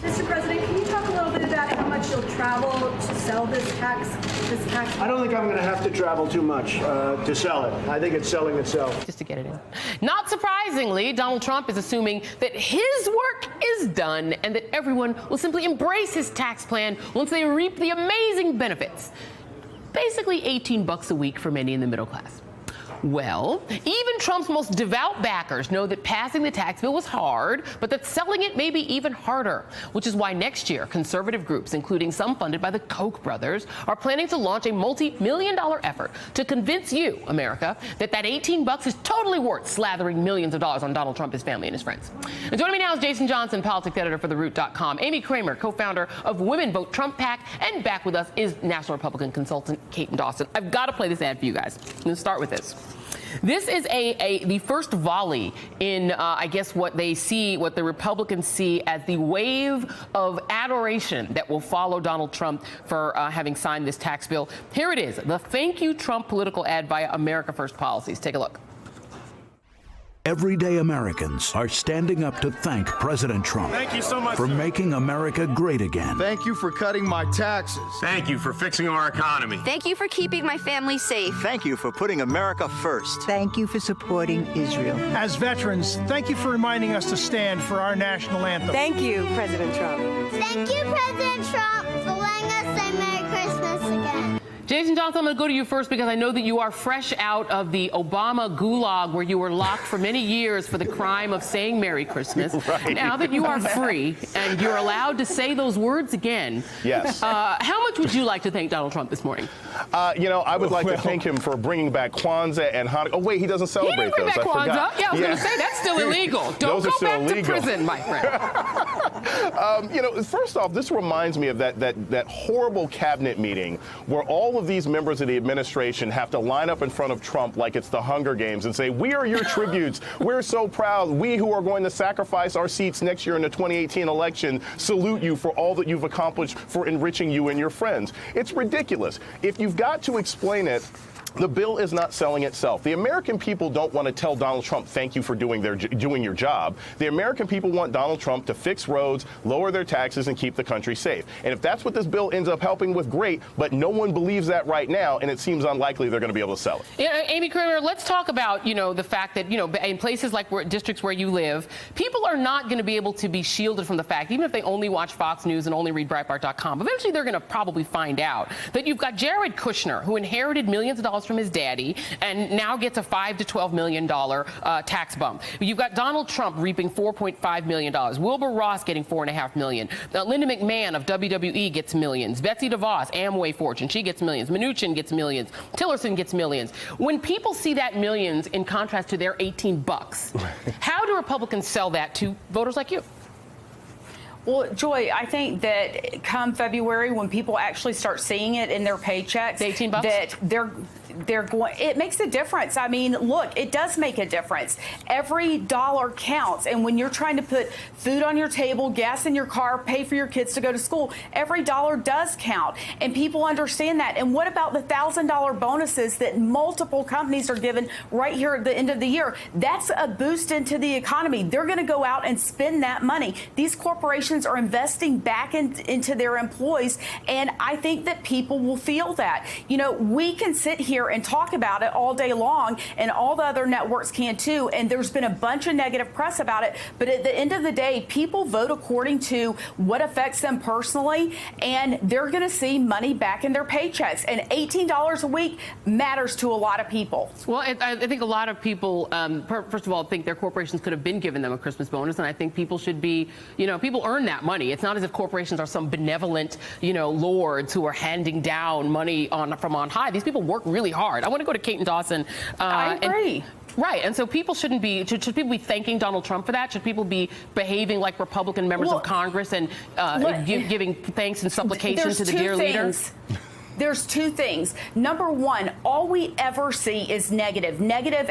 Mr. President, can you talk a little bit about how much you'll travel to sell this tax? I don't think I'm going to have to travel too much to sell it. I think it's selling itself. Just to get it in. Not surprisingly, Donald Trump is assuming that his work is done and that everyone will simply embrace his tax plan once they reap the amazing benefits. Basically $18 a week for many in the middle class. Well, even Trump's most devout backers know that passing the tax bill was hard, but that selling it may be even harder, which is why next year conservative groups, including some funded by the Koch brothers, are planning to launch a multi-million-dollar effort to convince you, America, that $18 is totally worth slathering millions of dollars on Donald Trump, his family, and his friends. And joining me now is Jason Johnson, politics editor for TheRoot.com, Amy Kramer, co-founder of Women Vote Trump PAC, and back with us is National Republican consultant Kate Dawson. I've got to play this ad for you guys. I'm going to start with this. This is the first volley in, I guess, what the Republicans see as the wave of adoration that will follow Donald Trump for having signed this tax bill. Here it is, the Thank You Trump political ad via America First Policies. Take a look. Everyday Americans are standing up to thank President Trump. Thank you so much for making America great again. Thank you for cutting my taxes. Thank you for fixing our economy. Thank you for keeping my family safe. Thank you for putting America first. Thank you for supporting Israel. As veterans, thank you for reminding us to stand for our national anthem. Thank you, President Trump. Thank you, President Trump, for letting us say Merry Christmas again. Jason Johnson, I'm going to go to you first because I know that you are fresh out of the Obama gulag where you were locked for many years for the crime of saying Merry Christmas. Right. Now that you are free and you're allowed to say those words again, yes. How much would you like to thank Donald Trump this morning? I would like to thank him for bringing back Kwanzaa and Hanukkah. Oh, wait, he doesn't celebrate those. He didn't bring back Kwanzaa. Yeah, I was going to say, that's still illegal. Don't go back to prison, my friend. First off, this reminds me of that horrible cabinet meeting where all of these members of the administration have to line up in front of Trump like it's the Hunger Games and say, we are your tributes. We're so proud. We who are going to sacrifice our seats next year in the 2018 election salute you for all that you've accomplished for enriching you and your friends. It's ridiculous. If you've got to explain it, the bill is not selling itself. The American people don't want to tell Donald Trump, thank you for doing your job. The American people want Donald Trump to fix roads, lower their taxes, and keep the country safe. And if that's what this bill ends up helping with, great. But no one believes that right now, and it seems unlikely they're going to be able to sell it. Yeah, Amy Kramer, let's talk about, the fact that, in places like districts where you live, people are not going to be able to be shielded from the fact, even if they only watch Fox News and only read Breitbart.com, eventually they're going to probably find out that you've got Jared Kushner, who inherited millions of dollars from his daddy and now gets a $5 to $12 million tax bump. You've got Donald Trump reaping $4.5 million. Wilbur Ross getting $4.5 million. Linda McMahon of WWE gets millions. Betsy DeVos, Amway fortune, she gets millions. Mnuchin gets millions. Tillerson gets millions. When people see that millions in contrast to their $18, how do Republicans sell that to voters like you? Well, Joy, I think that come February, when people actually start seeing it in their paychecks, the $18, that they're going, it makes a difference. I mean, look, it does make a difference. Every dollar counts. And when you're trying to put food on your table, gas in your car, pay for your kids to go to school, every dollar does count. And people understand that. And what about the $1,000 bonuses that multiple companies are given right here at the end of the year? That's a boost into the economy. They're going to go out and spend that money. These corporations are investing back into their employees. And I think that people will feel that. We can sit here and talk about it all day long, and all the other networks can too, and there's been a bunch of negative press about it, but at the end of the day, people vote according to what affects them personally, and they're going to see money back in their paychecks, and $18 a week matters to a lot of people. Well, I think a lot of people, first of all, think their corporations could have been giving them a Christmas bonus, and I think people should be, people earn that money. It's not as if corporations are some benevolent, lords who are handing down money from on high. These people work really hard. I want to go to Kate and Dawson. I agree. Right, and so people should people be thanking Donald Trump for that? Should people be behaving like Republican members of Congress and giving thanks and supplication to the dear leader? There's two things. Number one, all we ever see is negative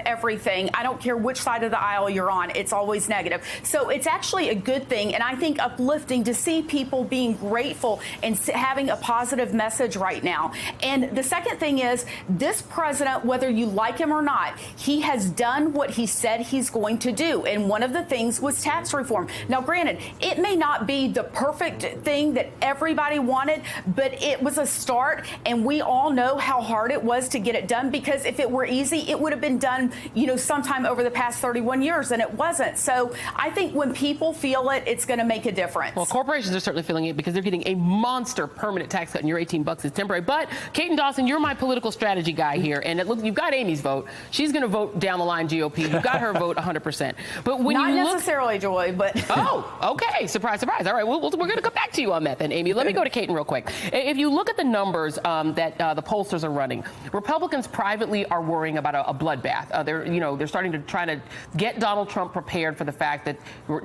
everything. I don't care which side of the aisle you're on. It's always negative. So it's actually a good thing, and I think uplifting to see people being grateful and having a positive message right now. And the second thing is, this president, whether you like him or not, he has done what he said he's going to do. And one of the things was tax reform. Now, granted, it may not be the perfect thing that everybody wanted, but it was a start. And we all know how hard it was to get it done, because if it were easy, it would have been done, sometime over the past 31 years, and it wasn't. So I think when people feel it, it's going to make a difference. Well, corporations are certainly feeling it because they're getting a monster permanent tax cut, and your $18 is temporary. But Kate Dawson, you're my political strategy guy here, and look, you've got Amy's vote. She's going to vote down the line GOP. You've got her vote 100%. But when not you necessarily, Joy, but oh, okay, surprise, surprise. All right, we're going to come back to you on that then, Amy. Let me go to Kate real quick. If you look at the numbers that the pollsters are running, Republicans privately are worrying about a bloodbath. They're starting to try to get Donald Trump prepared for the fact that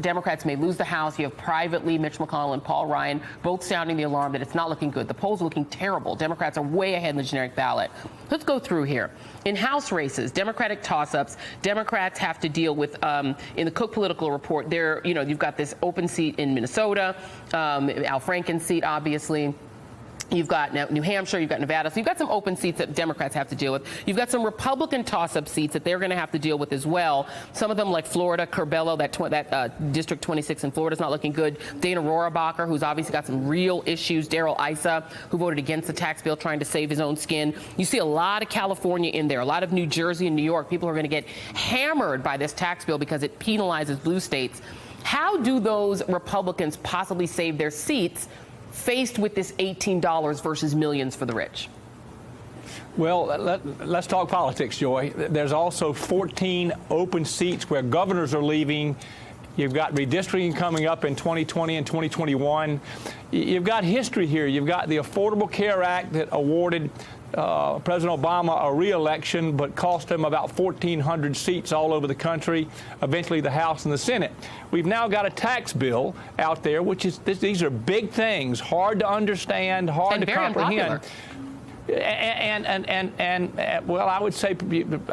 Democrats may lose the House. You have privately Mitch McConnell and Paul Ryan both sounding the alarm that it's not looking good. The polls are looking terrible. Democrats are way ahead in the generic ballot. Let's go through here. In House races, Democratic toss-ups, Democrats have to deal with, in the Cook Political Report, you've got this open seat in Minnesota, Al Franken's seat, obviously. You've got New Hampshire, you've got Nevada, so you've got some open seats that Democrats have to deal with. You've got some Republican toss-up seats that they're going to have to deal with as well. Some of them, like Florida, Curbelo, that District 26 in Florida is not looking good. Dana Rohrabacher, who's obviously got some real issues. Darrell Issa, who voted against the tax bill, trying to save his own skin. You see a lot of California in there, a lot of New Jersey and New York. People are going to get hammered by this tax bill because it penalizes blue states. How do those Republicans possibly save their seats faced with this $18 versus millions for the rich? Well, let's talk politics, Joy. There's also 14 open seats where governors are leaving. You've got redistricting coming up in 2020 and 2021. You've got history here. You've got the Affordable Care Act that awarded President Obama a re-election, but cost him about 1,400 seats all over the country, eventually the House and the Senate. We've now got a tax bill out there, which is, these are big things, hard to understand, hard to comprehend. Unpopular. Well, I would say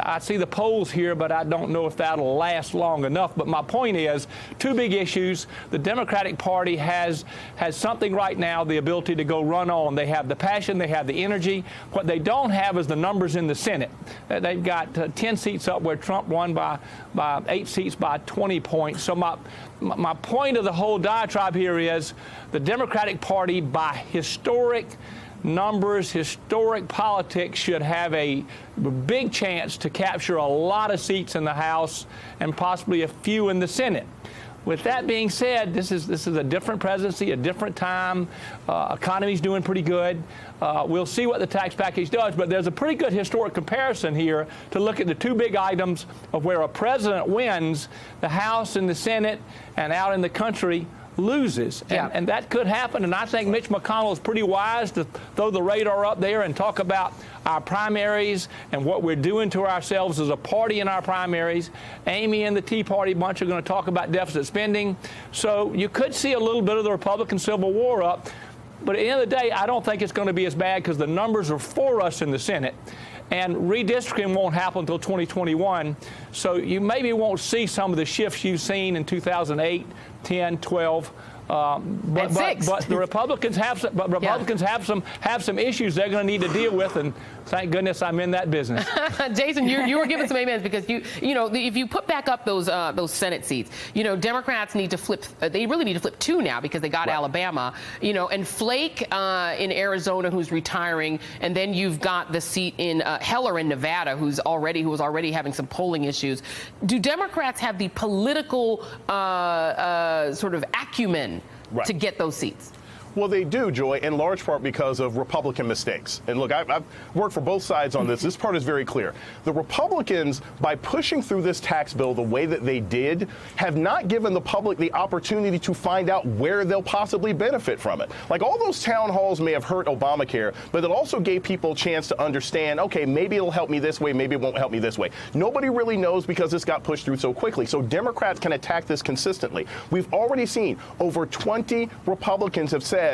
I see the polls here, but I don't know if that'll last long enough. But my point is, two big issues. The Democratic Party has something right now, the ability to go run on. They have the passion, they have the energy. What they don't have is the numbers in the Senate. They've got 10 seats up where Trump won by 8 seats by 20 points. So my point of the whole diatribe here is the Democratic Party, by historic numbers, historic politics, should have a big chance to capture a lot of seats in the House and possibly a few in the Senate. With that being said, this is a different presidency, a different time. Economy's doing pretty good. We'll see what the tax package does, but there's a pretty good historic comparison here to look at the two big items of where a president wins, the House and the Senate, and out in the country loses. And that could happen. And I think Mitch McConnell is pretty wise to throw the radar up there and talk about our primaries and what we're doing to ourselves as a party in our primaries. Amy and the Tea Party bunch are going to talk about deficit spending. So you could see a little bit of the Republican Civil War up. But at the end of the day, I don't think it's going to be as bad because the numbers are for us in the Senate. And redistricting won't happen until 2021. So you maybe won't see some of the shifts you've seen in 2008, 10, 12. But the Republicans have some. But Republicans have some issues they're going to need to deal with, and thank goodness I'm in that business. Jason, you were giving some amens because if you put back up those Senate seats, Democrats need to flip. They really need to flip 2 now because they got Alabama, and Flake in Arizona, who's retiring, and then you've got the seat in Heller in Nevada, who was already having some polling issues. Do Democrats have the political sort of acumen to get those seats? Well, they do, Joy, in large part because of Republican mistakes. And look, I've worked for both sides on this. This part is very clear. The Republicans, by pushing through this tax bill the way that they did, have not given the public the opportunity to find out where they'll possibly benefit from it. Like, all those town halls may have hurt Obamacare, but it also gave people a chance to understand, okay, maybe it'll help me this way, maybe it won't help me this way. Nobody really knows because this got pushed through so quickly. So Democrats can attack this consistently. We've already seen over 20 Republicans have said,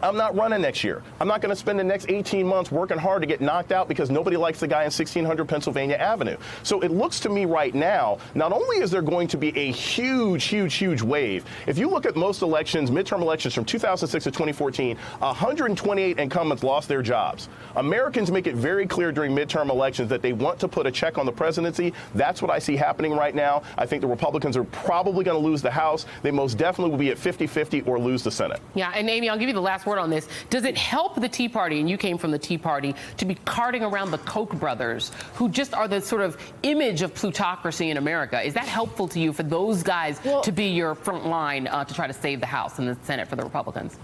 I'm not running next year. I'm not going to spend the next 18 months working hard to get knocked out because nobody likes the guy in 1600 Pennsylvania Avenue. So it looks to me right now, not only is there going to be a huge wave, if you look at most elections, midterm elections from 2006 to 2014, 128 incumbents lost their jobs. Americans make it very clear during midterm elections that they want to put a check on the presidency. That's what I see happening right now. I think the Republicans are probably going to lose the House. They most definitely will be at 50-50 or lose the Senate. Yeah, and Amy, I'll give you the last word on this. Does it help the Tea Party, and you came from the Tea Party, to be carting around the Koch brothers, who just are the sort of image of plutocracy in America? Is that helpful to you for those guys to be your front line to try to save the House and the Senate for the Republicans?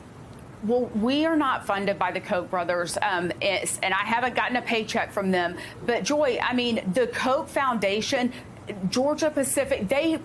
Well, we are not funded by the Koch brothers, and I haven't gotten a paycheck from them. But Joy, I mean, the Koch Foundation, Georgia Pacific, they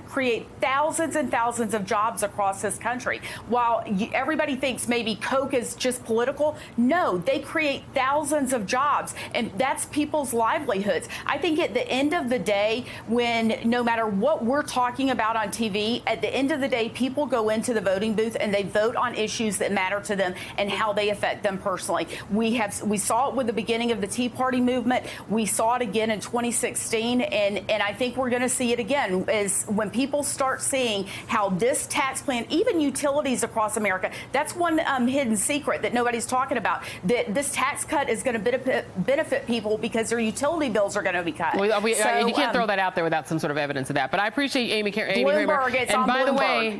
create thousands and thousands of jobs across this country. While everybody thinks maybe Koch is just political, no, they create thousands of jobs, and that's people's livelihoods. I think at the end of the day, when no matter what we're talking about on TV, at the end of the day, people go into the voting booth and they vote on issues that matter to them and how they affect them personally. We saw it with the beginning of the Tea Party movement. We saw it again in 2016. And I think we're going to see it again is when people start seeing how this tax plan, even utilities across America, that's one hidden secret that nobody's talking about, that this tax cut is going to benefit people because their utility bills are going to be cut. Well, you can't throw that out there without some sort of evidence of that. But I appreciate Amy Kramer. And by the way,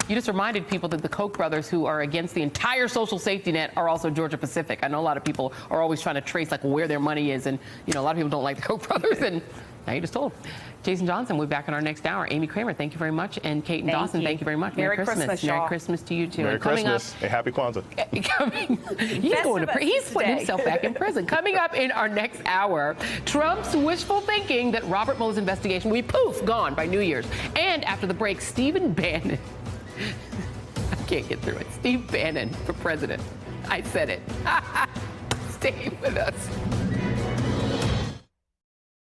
you just reminded people that the Koch brothers, who are against the entire social safety net, are also Georgia Pacific. I know a lot of people are always trying to trace like where their money is, and a lot of people don't like the Koch brothers, and now you just told. Jason Johnson, we'll be back in our next hour. Amy Kramer, thank you very much, and Kate and Dawson, thank you very much. Merry Christmas, Merry Christmas to you too. Merry Christmas. And Happy Kwanzaa. He's putting himself back in prison. Coming up in our next hour, Trump's wishful thinking that Robert Mueller's investigation will be poof gone by New Year's, and after the break, Stephen Bannon. I can't get through it. Steve Bannon for president. I said it. Stay with us.